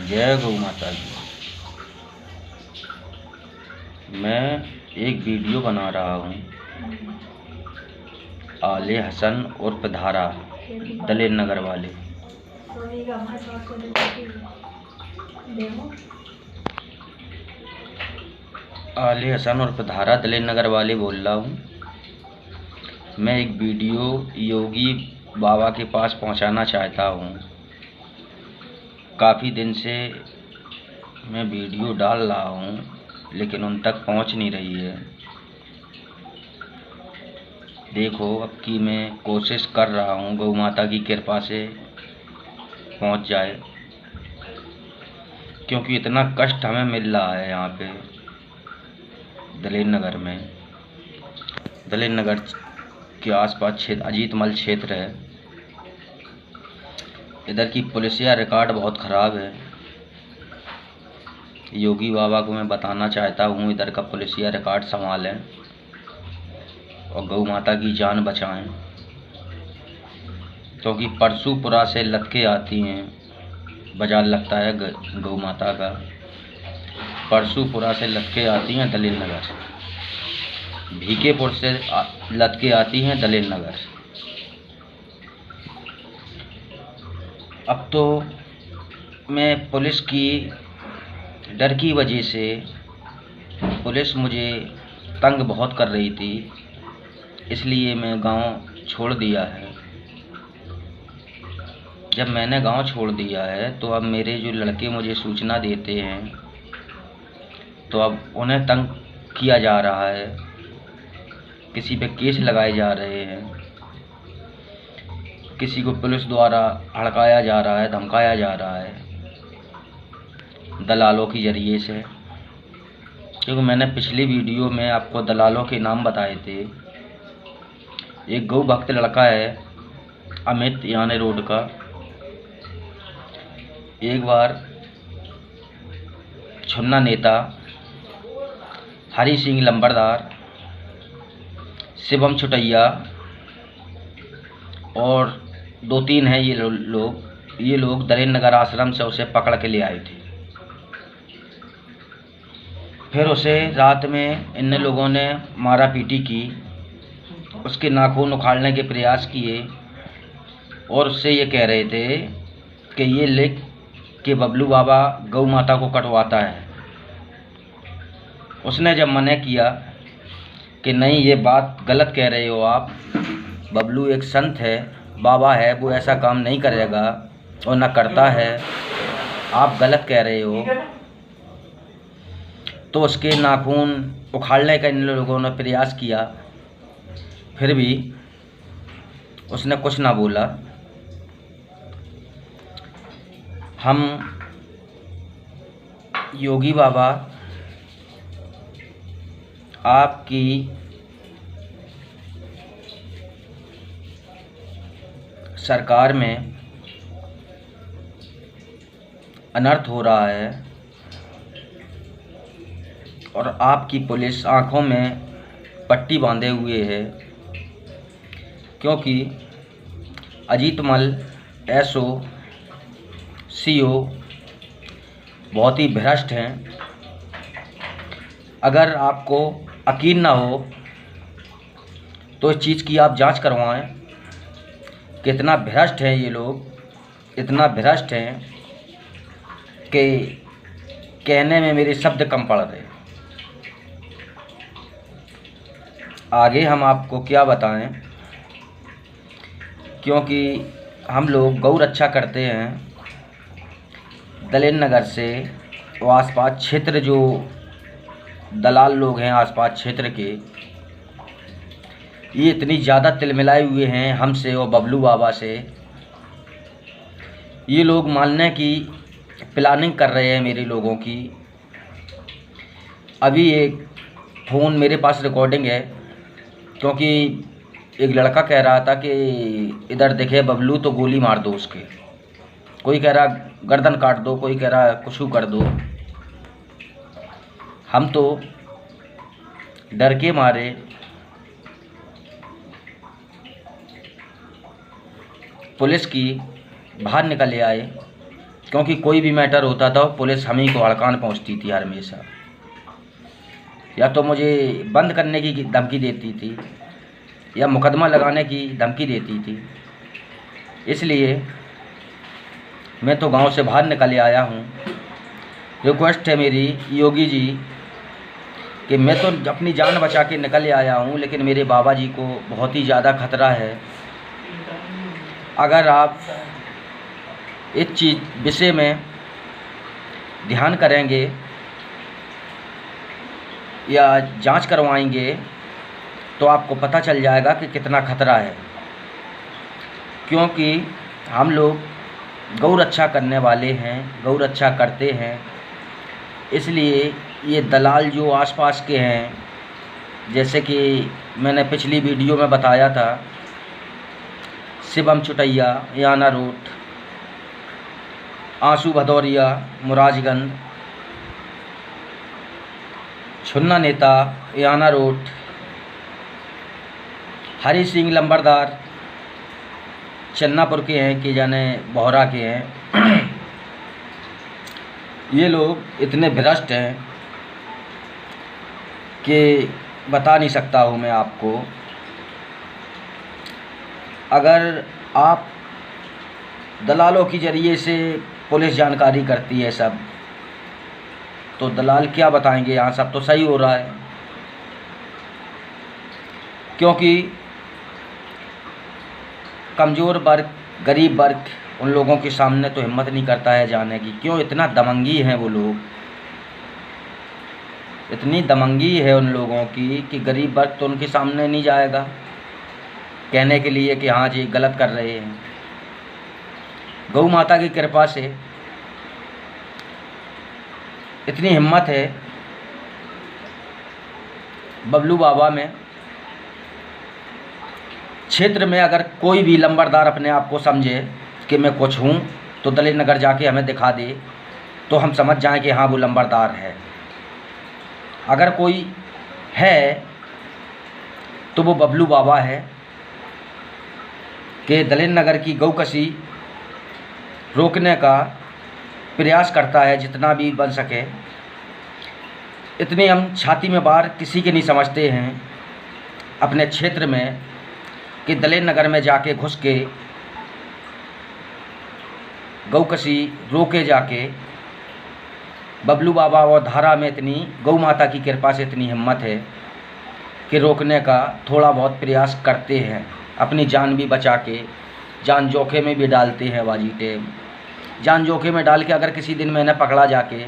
जय गौ माता की। मैं एक वीडियो बना रहा हूँ। आले हसन उर्फ धारा दलेर नगर वाले। आले हसन उर्फ धारा दलेर नगर वाले बोल रहा हूँ। मैं एक वीडियो योगी बाबा के पास पहुँचाना चाहता हूँ। काफ़ी दिन से मैं वीडियो डाल रहा हूँ लेकिन उन तक पहुँच नहीं रही है। देखो, अब की मैं कोशिश कर रहा हूँ गौ माता की कृपा से पहुँच जाए, क्योंकि इतना कष्ट हमें मिल रहा है यहाँ पे दलेर नगर में। दलेर नगर के आसपास क्षेत्र अजीतमल क्षेत्र है। इधर की पुलिसिया रिकॉर्ड बहुत ख़राब है। योगी बाबा को मैं बताना चाहता हूँ इधर का पुलिसिया रिकॉर्ड संभालें और गौ माता की जान बचाएं, क्योंकि परसूपुरा से लटके आती हैं। बाजार लगता है गौ माता का। परसूपुरा से लटके आती हैं दलेर नगर, भीकेपुर से लटके आती हैं दलेर नगर। अब तो मैं पुलिस की डर की वजह से, पुलिस मुझे तंग बहुत कर रही थी, इसलिए मैं गांव छोड़ दिया है। जब मैंने गांव छोड़ दिया है तो अब मेरे जो लड़के मुझे सूचना देते हैं तो अब उन्हें तंग किया जा रहा है, किसी पे केस लगाए जा रहे हैं, किसी को पुलिस द्वारा हड़काया जा रहा है, धमकाया जा रहा है दलालों के जरिए से। क्योंकि मैंने पिछली वीडियो में आपको दलालों के नाम बताए थे। एक गौ भक्त लड़का है अमित यानी रोड का। एक बार छुन्ना नेता, हरी सिंह लंबरदार, शिवम छुटैया और 2-3 हैं ये लोग दलेर नगर आश्रम से उसे पकड़ के ले आए थे। फिर उसे रात में इन लोगों ने मारा पीटी की, उसके नाखून उखाड़ने के प्रयास किए और उससे ये कह रहे थे कि ये लिख कि बबलू बाबा गौ माता को कटवाता है। उसने जब मना किया कि नहीं, ये बात गलत कह रहे हो आप, बबलू एक संत है, बाबा है, वो ऐसा काम नहीं करेगा और न करता है, आप गलत कह रहे हो, तो उसके नाखून उखाड़ने का इन लोगों ने प्रयास किया। फिर भी उसने कुछ ना बोला। हम योगी बाबा आपकी सरकार में अनर्थ हो रहा है और आपकी पुलिस आंखों में पट्टी बांधे हुए है, क्योंकि अजीतमल एसओ सीओ बहुत ही भ्रष्ट हैं। अगर आपको यकीन ना हो तो इस चीज़ की आप जांच करवाएं। कितना भ्रष्ट हैं ये लोग, इतना भ्रष्ट हैं कि कहने में मेरे शब्द कम पड़ रहे। आगे हम आपको क्या बताएं, क्योंकि हम लोग गौ रक्षा करते हैं। दलेर नगर से और आसपास क्षेत्र जो दलाल लोग हैं आसपास क्षेत्र के, ये इतनी ज़्यादा तिलमिलाए हुए हैं हमसे और बबलू बाबा से। ये लोग मानने की प्लानिंग कर रहे हैं मेरे लोगों की। अभी एक फ़ोन मेरे पास रिकॉर्डिंग है, क्योंकि एक लड़का कह रहा था कि इधर दिखे बबलू तो गोली मार दो उसके। कोई कह रहा गर्दन काट दो, कोई कह रहा कुछ कर दो। हम तो डर के मारे पुलिस की बाहर निकल आए क्योंकि कोई भी मैटर होता था पुलिस हम ही को हड़कान पहुंचती थी हमेशा, या तो मुझे बंद करने की धमकी देती थी या मुकदमा लगाने की धमकी देती थी। इसलिए मैं तो गांव से बाहर निकल आया हूं। रिक्वेस्ट है मेरी योगी जी कि मैं तो अपनी जान बचा के निकल आया हूं, लेकिन मेरे बाबा जी को बहुत ही ज़्यादा खतरा है। अगर आप इस विषय में ध्यान करेंगे या जांच करवाएंगे तो आपको पता चल जाएगा कि कितना खतरा है। क्योंकि हम लोग गौ रक्षा करने वाले हैं, गौ रक्षा करते हैं, इसलिए ये दलाल जो आसपास के हैं, जैसे कि मैंने पिछली वीडियो में बताया था, शिवम चुटैया, याना रोड, आंसू भदौरिया, मुराजगंज, छुन्ना नेता, याना रोड, हरी सिंह लंबरदार चन्नापुर के हैं कि जाने बोहरा के हैं। ये लोग इतने भ्रष्ट हैं कि बता नहीं सकता हूँ मैं आपको। अगर आप दलालों के ज़रिए से पुलिस जानकारी करती है सब, तो दलाल क्या बताएंगे, यहाँ सब तो सही हो रहा है। क्योंकि कमज़ोर वर्ग, गरीब वर्ग, उन लोगों के सामने तो हिम्मत नहीं करता है जाने की। क्यों? इतना दमंगी हैं वो लोग, इतनी दमंगी है उन लोगों की कि गरीब वर्ग तो उनके सामने नहीं जाएगा कहने के लिए कि हाँ जी गलत कर रहे हैं। गौ माता की कृपा से इतनी हिम्मत है बबलू बाबा में। क्षेत्र में अगर कोई भी लंबरदार अपने आप को समझे कि मैं कुछ हूँ तो दलित नगर जाके हमें दिखा दे तो हम समझ जाएं कि हाँ वो लंबरदार है। अगर कोई है तो वो बबलू बाबा है कि दलित नगर की गौकशी रोकने का प्रयास करता है जितना भी बन सके। इतनी हम छाती में बार किसी के नहीं समझते हैं अपने क्षेत्र में कि दलित नगर में जाके घुस के गौकशी रोके जाके। बबलू बाबा और धारा में इतनी गौ माता की कृपा से इतनी हिम्मत है कि रोकने का थोड़ा बहुत प्रयास करते हैं, अपनी जान भी बचा के, जान जोखिम में भी डालते हैं। बाजी टेम जान जोखिम में डाल के अगर किसी दिन मैंने पकड़ा जाके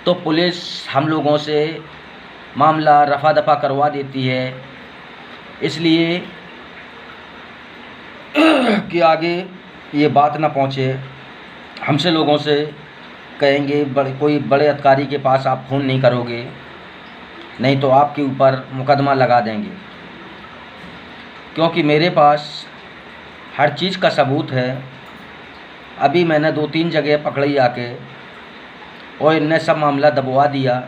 तो पुलिस हम लोगों से मामला रफा दफा करवा देती है। इसलिए कि आगे ये बात ना पहुँचे, हमसे लोगों से कहेंगे कोई बड़े अधिकारी के पास आप फ़ोन नहीं करोगे, नहीं तो आपके ऊपर मुकदमा लगा देंगे। क्योंकि मेरे पास हर चीज़ का सबूत है। अभी मैंने 2-3 जगह पकड़ी आके और इनने सब मामला दबवा दिया।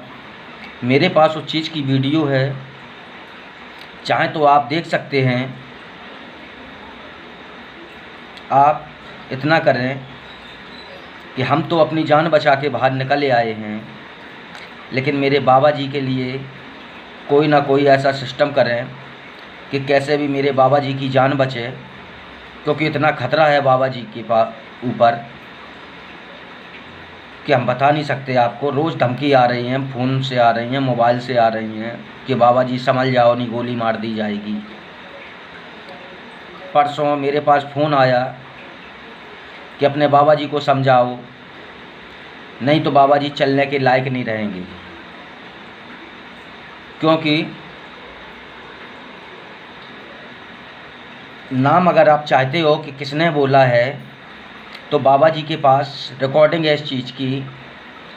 मेरे पास उस चीज़ की वीडियो है, चाहे तो आप देख सकते हैं। आप इतना करें कि हम तो अपनी जान बचा के बाहर निकल आए हैं, लेकिन मेरे बाबा जी के लिए कोई ना कोई ऐसा सिस्टम करें कि कैसे भी मेरे बाबा जी की जान बचे। क्योंकि इतना खतरा है बाबा जी के ऊपर कि हम बता नहीं सकते आपको। रोज़ धमकी आ रही हैं, फ़ोन से आ रही हैं, मोबाइल से आ रही हैं कि बाबा जी संभल जाओ, नहीं गोली मार दी जाएगी। परसों मेरे पास फ़ोन आया कि अपने बाबा जी को समझाओ, नहीं तो बाबा जी चलने के लायक नहीं रहेंगे। क्योंकि नाम अगर आप चाहते हो कि किसने बोला है तो बाबा जी के पास रिकॉर्डिंग है इस चीज़ की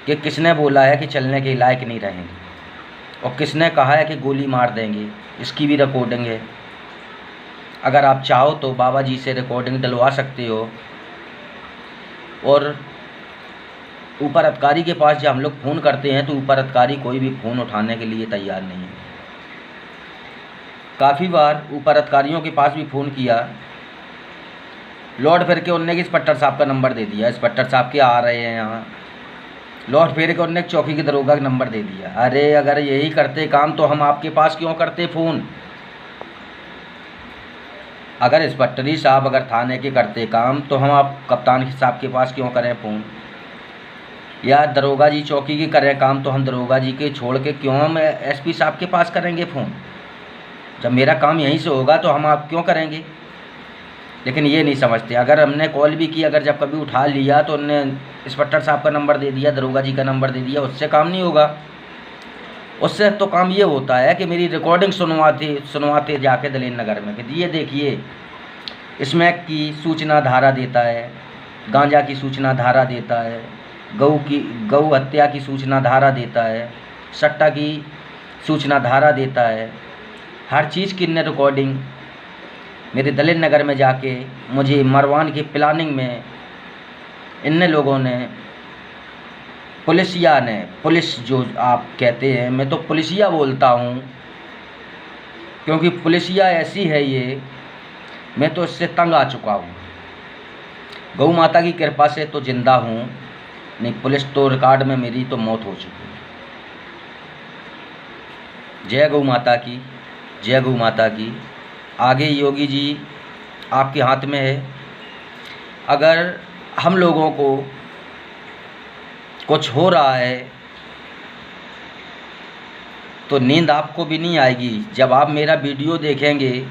कि किसने बोला है कि चलने के लायक नहीं रहेंगे और किसने कहा है कि गोली मार देंगे, इसकी भी रिकॉर्डिंग है। अगर आप चाहो तो बाबा जी से रिकॉर्डिंग डलवा सकते हो। और ऊपर अधिकारी के पास जब हम लोग फ़ोन करते हैं तो ऊपर अधिकारी कोई भी फ़ोन उठाने के लिए तैयार नहीं है। काफ़ी बार ऊपर अधिकारियों के पास भी फ़ोन किया लौट फिर के उनने इंस्पेक्टर साहब का नंबर दे दिया, इंस्पेक्टर साहब के आ रहे हैं यहाँ। लौट फिर के उनने चौकी के दरोगा का नंबर दे दिया। अरे अगर यही करते काम तो हम आपके पास क्यों करते फ़ोन? अगर इंस्पेक्टरी साहब अगर थाने के करते काम तो हम आप कप्तान साहब के पास क्यों करें फ़ोन? या दरोगा जी चौकी की करें काम तो हम दरोगा जी के छोड़ के क्यों हम एसपी साहब के पास करेंगे फ़ोन? जब मेरा काम यहीं से होगा तो हम आप क्यों करेंगे? लेकिन ये नहीं समझते। अगर हमने कॉल भी की, अगर जब कभी उठा लिया तो उनने इंस्पेक्टर साहब का नंबर दे दिया, दरोगा जी का नंबर दे दिया, उससे काम नहीं होगा। उससे तो काम ये होता है कि मेरी रिकॉर्डिंग सुनवाते जाके दलेर नगर में कि ये देखिए स्मैक की सूचना धारा देता है, गांजा की सूचना धारा देता है, गऊ हत्या की सूचना धारा देता है, सट्टा की सूचना धारा देता है। हर चीज़ की इनने रिकॉर्डिंग मेरे दलेर नगर में जाके मुझे मरवान की प्लानिंग में इन लोगों ने, पुलिसिया ने, पुलिस जो आप कहते हैं, मैं तो पुलिसिया बोलता हूँ क्योंकि पुलिसिया ऐसी है ये, मैं तो इससे तंग आ चुका हूँ। गौ माता की कृपा से तो जिंदा हूँ, नहीं पुलिस तो रिकॉर्ड में मेरी तो मौत हो चुकी है। जय गौ माता की, जय गौ माता की। आगे योगी जी आपके हाथ में है। अगर हम लोगों को कुछ हो रहा है तो नींद आपको भी नहीं आएगी। जब आप मेरा वीडियो देखेंगे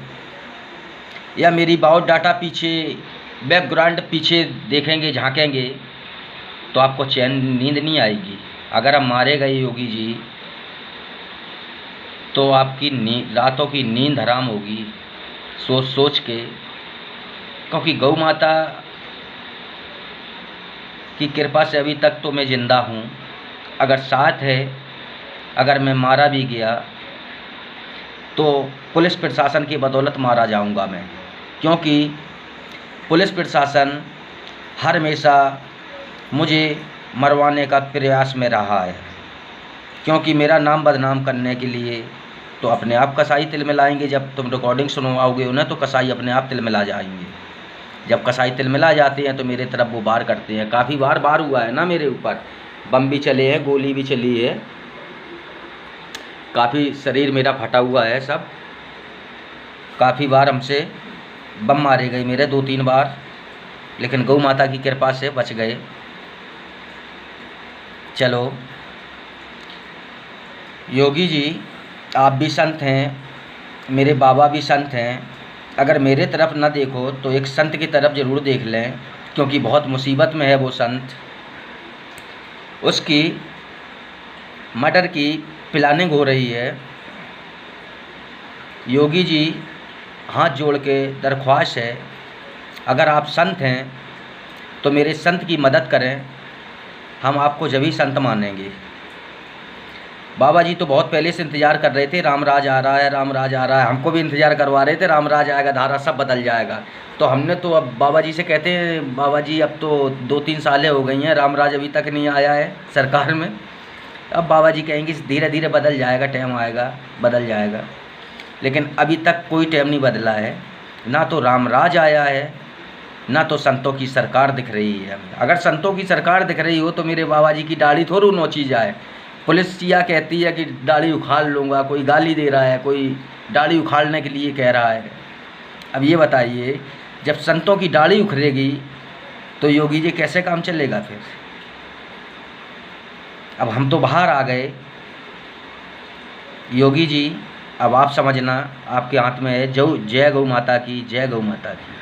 या मेरी बायोडाटा पीछे, बैकग्राउंड पीछे देखेंगे, झांकेंगे, तो आपको चैन नींद नहीं आएगी। अगर हम मारे गए योगी जी तो आपकी रातों की नींद हराम होगी सोच सोच के, क्योंकि गौ माता की कृपा से अभी तक तो मैं ज़िंदा हूँ। अगर साथ है, अगर मैं मारा भी गया तो पुलिस प्रशासन की बदौलत मारा जाऊँगा मैं, क्योंकि पुलिस प्रशासन हर हमेशा मुझे मरवाने का प्रयास में रहा है, क्योंकि मेरा नाम बदनाम करने के लिए तो अपने आप कसाई तिलमिलाएंगे। जब तुम रिकॉर्डिंग सुनवाओगे उन्हें तो कसाई अपने आप तिलमिला जाएंगे। जब कसाई तिलमिला जाते हैं तो मेरे तरफ वो वार करते हैं। काफ़ी बार हुआ है ना मेरे ऊपर, बम भी चले हैं, गोली भी चली है, काफ़ी शरीर मेरा फटा हुआ है सब। काफ़ी बार हमसे बम मारे गए मेरे, 2-3 बार, लेकिन गौ माता की कृपा से बच गए। चलो योगी जी आप भी संत हैं, मेरे बाबा भी संत हैं। अगर मेरे तरफ ना देखो तो एक संत की तरफ ज़रूर देख लें, क्योंकि बहुत मुसीबत में है वो संत। उसकी मर्डर की प्लानिंग हो रही है। योगी जी हाथ जोड़ के दरख्वास्त है, अगर आप संत हैं तो मेरे संत की मदद करें, हम आपको जब ही संत मानेंगे। बाबा जी तो बहुत पहले से इंतज़ार कर रहे थे, रामराज आ रहा है, रामराज आ रहा है, हमको भी इंतज़ार करवा रहे थे, रामराज आएगा, धारा सब बदल जाएगा। तो हमने तो अब बाबा जी से कहते हैं, बाबा जी अब तो 2-3 सालें हो गई हैं, रामराज अभी तक नहीं आया है सरकार में। अब बाबा जी कहेंगे धीरे धीरे बदल जाएगा, टाइम आएगा बदल जाएगा, लेकिन अभी तक कोई टाइम नहीं बदला है। ना तो रामराज आया है, ना तो संतों की सरकार दिख रही है। अगर संतों की सरकार दिख रही हो तो मेरे बाबा जी की दाढ़ी थोड़ी नोची जाए। पुलिसिया कहती है कि दाढ़ी उखाड़ लूँगा, कोई गाली दे रहा है, कोई दाढ़ी उखाड़ने के लिए कह रहा है। अब ये बताइए, जब संतों की दाढ़ी उखड़ेगी तो योगी जी कैसे काम चलेगा फिर? अब हम तो बाहर आ गए। योगी जी अब आप समझना, आपके हाथ में है। जय गौ माता की, जय गौ माता की।